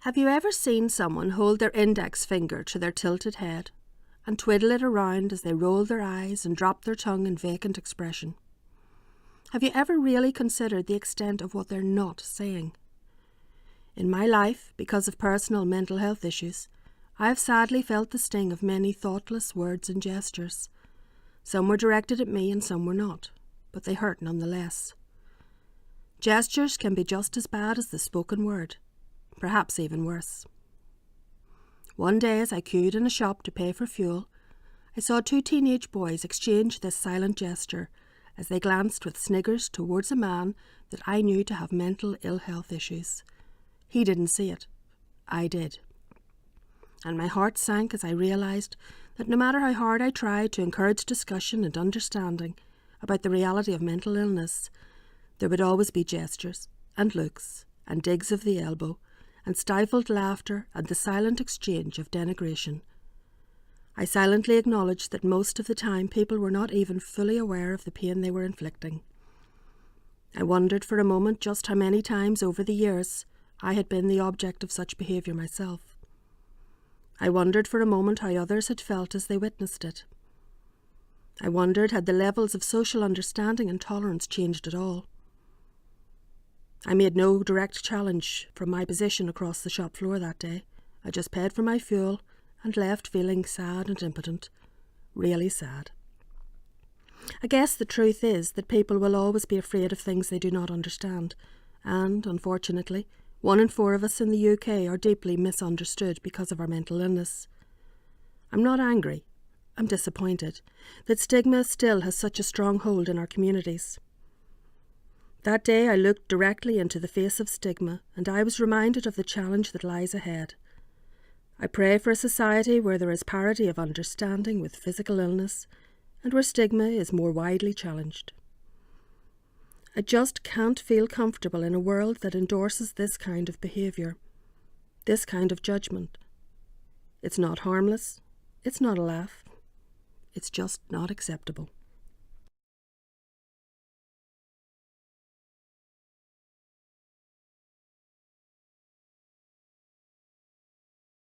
Have you ever seen someone hold their index finger to their tilted head and twiddle it around as they roll their eyes and drop their tongue in vacant expression? Have you ever really considered the extent of what they're not saying? In my life, because of personal mental health issues, I have sadly felt the sting of many thoughtless words and gestures. Some were directed at me and some were not, but they hurt nonetheless. Gestures can be just as bad as the spoken word, perhaps even worse. One day as I queued in a shop to pay for fuel, I saw two teenage boys exchange this silent gesture as they glanced with sniggers towards a man that I knew to have mental ill health issues. He didn't see it. I did. And my heart sank as I realised that no matter how hard I tried to encourage discussion and understanding about the reality of mental illness, there would always be gestures and looks and digs of the elbow and stifled laughter and the silent exchange of denigration. I silently acknowledged that most of the time people were not even fully aware of the pain they were inflicting. I wondered for a moment just how many times over the years I had been the object of such behaviour myself. I wondered for a moment how others had felt as they witnessed it. I wondered had the levels of social understanding and tolerance changed at all. I made no direct challenge from my position across the shop floor that day. I just paid for my fuel and left feeling sad and impotent, really sad. I guess the truth is that people will always be afraid of things they do not understand, and, unfortunately, 1 in 4 of us in the UK are deeply misunderstood because of our mental illness. I'm not angry. I'm disappointed that stigma still has such a strong hold in our communities. That day I looked directly into the face of stigma and I was reminded of the challenge that lies ahead. I pray for a society where there is parity of understanding with physical illness and where stigma is more widely challenged. I just can't feel comfortable in a world that endorses this kind of behaviour, this kind of judgment. It's not harmless, it's not a laugh, it's just not acceptable.